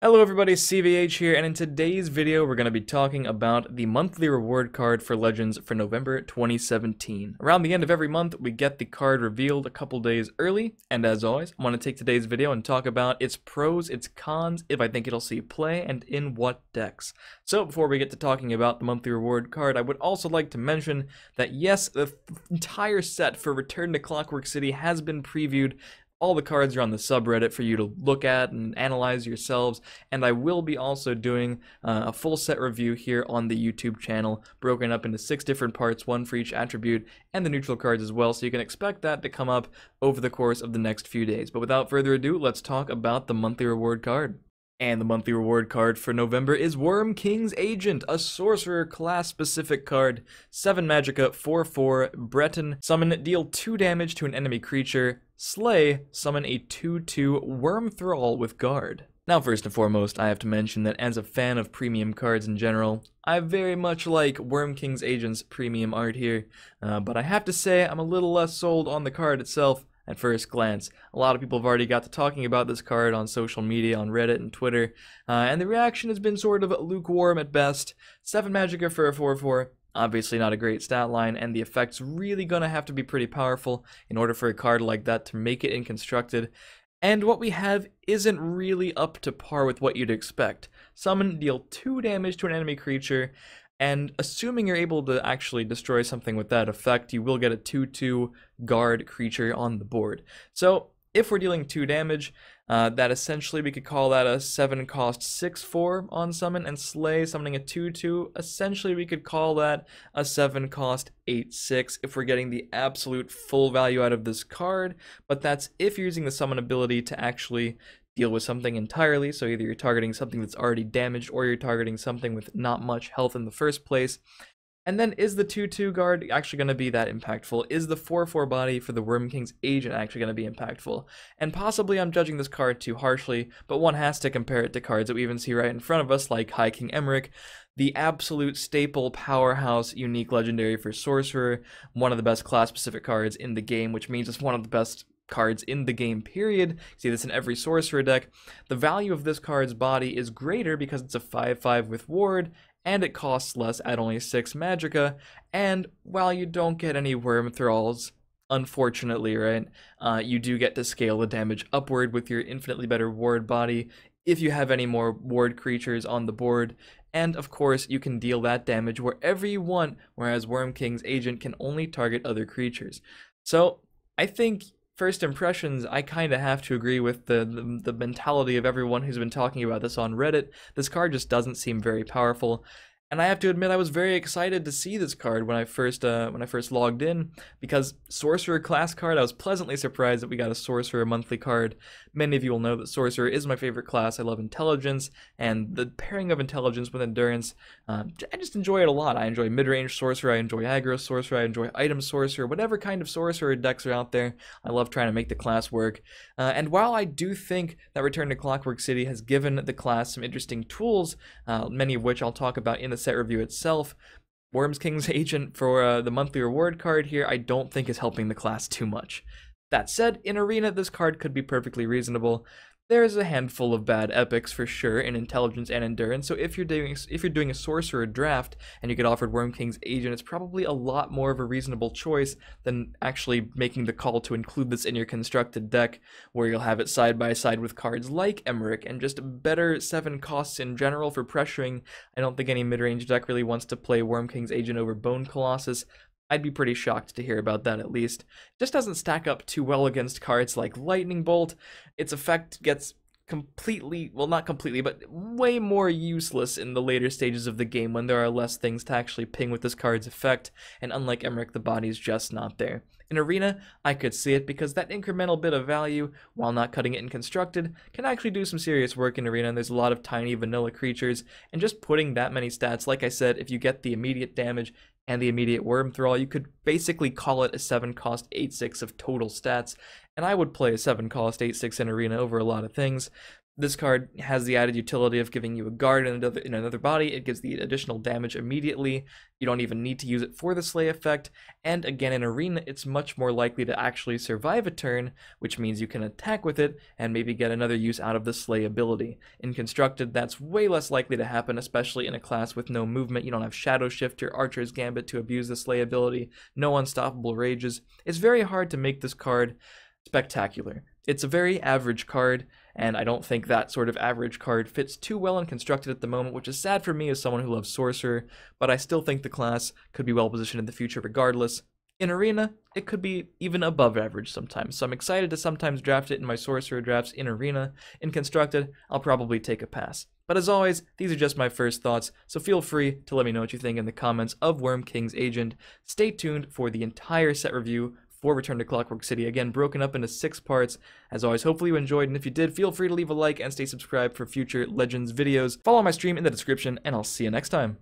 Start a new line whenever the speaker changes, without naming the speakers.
Hello everybody, CVH here, and in today's video we're going to be talking about the monthly reward card for Legends for November 2017. Around the end of every month, we get the card revealed a couple days early, and as always, I want to take today's video and talk about its pros, its cons, if I think it'll see play, and in what decks. So before we get to talking about the monthly reward card, I would also like to mention that yes, the entire set for Return to Clockwork City has been previewed. All the cards are on the subreddit for you to look at and analyze yourselves, and I will be also doing a full set review here on the YouTube channel, broken up into 6 different parts, one for each attribute, and the neutral cards as well, so you can expect that to come up over the course of the next few days. But without further ado, let's talk about the monthly reward card. And the monthly reward card for November is Worm King's Agent, a sorcerer class-specific card. 7 magicka, 4/4, Breton, summon, deal 2 damage to an enemy creature, slay, summon a 2/2 Worm Thrall with guard. Now first and foremost, I have to mention that as a fan of premium cards in general, I very much like Worm King's Agent's premium art here, but I have to say I'm a little less sold on the card itself. At first glance, a lot of people have already got to talking about this card on social media, on Reddit and Twitter, and the reaction has been sort of lukewarm at best. 7 magicka for a 4/4, obviously not a great stat line, and the effect's really gonna have to be pretty powerful in order for a card like that to make it in constructed. And what we have isn't really up to par with what you'd expect. Summon, deal 2 damage to an enemy creature, and assuming you're able to actually destroy something with that effect, you will get a 2/2 guard creature on the board. So if we're dealing 2 damage, that essentially we could call that a 7 cost 6/4 on summon, and slay, summoning a 2/2, essentially we could call that a 7 cost 8/6 if we're getting the absolute full value out of this card, but that's if you're using the summon ability to actually deal with something entirely, so either you're targeting something that's already damaged or you're targeting something with not much health in the first place. And then is the 2/2 guard actually going to be that impactful? Is the 4/4 body for the Worm King's Agent actually going to be impactful? And possibly I'm judging this card too harshly, but one has to compare it to cards that we even see right in front of us, like High King Emmerich, the absolute staple powerhouse unique legendary for Sorcerer, one of the best class-specific cards in the game, which means it's one of the best cards in the game, period. You see this in every Sorcerer deck. The value of this card's body is greater because it's a 5/5 with ward, and it costs less at only 6 magicka, and while you don't get any Worm Thralls, unfortunately, right, you do get to scale the damage upward with your infinitely better ward body if you have any more ward creatures on the board, and of course you can deal that damage wherever you want, whereas Worm King's Agent can only target other creatures. So I think first impressions, I kind of have to agree with the mentality of everyone who's been talking about this on Reddit. This card just doesn't seem very powerful. And I have to admit I was very excited to see this card when I first logged in, because Sorcerer class card, I was pleasantly surprised that we got a Sorcerer monthly card. Many of you will know that Sorcerer is my favorite class. I love Intelligence, and the pairing of Intelligence with Endurance, I just enjoy it a lot. I enjoy mid-range Sorcerer, I enjoy aggro Sorcerer, I enjoy item Sorcerer, whatever kind of Sorcerer decks are out there, I love trying to make the class work. And while I do think that Return to Clockwork City has given the class some interesting tools, many of which I'll talk about in the set review itself, Worm King's Agent for the monthly reward card here I don't think is helping the class too much. That said, in Arena this card could be perfectly reasonable. There's a handful of bad epics for sure in Intelligence and Endurance, so if you're doing a Sorcerer draft and you get offered Worm King's Agent, it's probably a lot more of a reasonable choice than actually making the call to include this in your constructed deck, where you'll have it side by side with cards like Emmerich and just better 7 costs in general for pressuring. I don't think any mid-range deck really wants to play Worm King's Agent over Bone Colossus. I'd be pretty shocked to hear about that, at least. It just doesn't stack up too well against cards like Lightning Bolt. Its effect gets completely, well, not completely, but way more useless in the later stages of the game when there are less things to actually ping with this card's effect, and unlike Emmerich, the body's just not there. In Arena, I could see it because that incremental bit of value, while not cutting it in Constructed, can actually do some serious work in Arena, and there's a lot of tiny vanilla creatures, and just putting that many stats, like I said, if you get the immediate damage and the immediate Worm Thrall, you could basically call it a 7 cost 8/6 of total stats, and I would play a 7 cost 8/6 in Arena over a lot of things. This card has the added utility of giving you a guard in another body. It gives the additional damage immediately. You don't even need to use it for the slay effect. And again, in Arena, it's much more likely to actually survive a turn, which means you can attack with it and maybe get another use out of the slay ability. In Constructed, that's way less likely to happen, especially in a class with no movement. You don't have Shadow Shift or Archer's Gambit to abuse the slay ability, no unstoppable rages. It's very hard to make this card spectacular. It's a very average card, and I don't think that sort of average card fits too well in Constructed at the moment, which is sad for me as someone who loves Sorcerer, but I still think the class could be well positioned in the future regardless. In Arena, it could be even above average sometimes, so I'm excited to sometimes draft it in my Sorcerer drafts in Arena. In Constructed, I'll probably take a pass. But as always, these are just my first thoughts, so feel free to let me know what you think in the comments of Worm King's Agent. Stay tuned for the entire set review for Return to Clockwork City, again broken up into 6 parts. As always, hopefully you enjoyed, and if you did, feel free to leave a like and stay subscribed for future Legends videos. Follow my stream in the description, and I'll see you next time.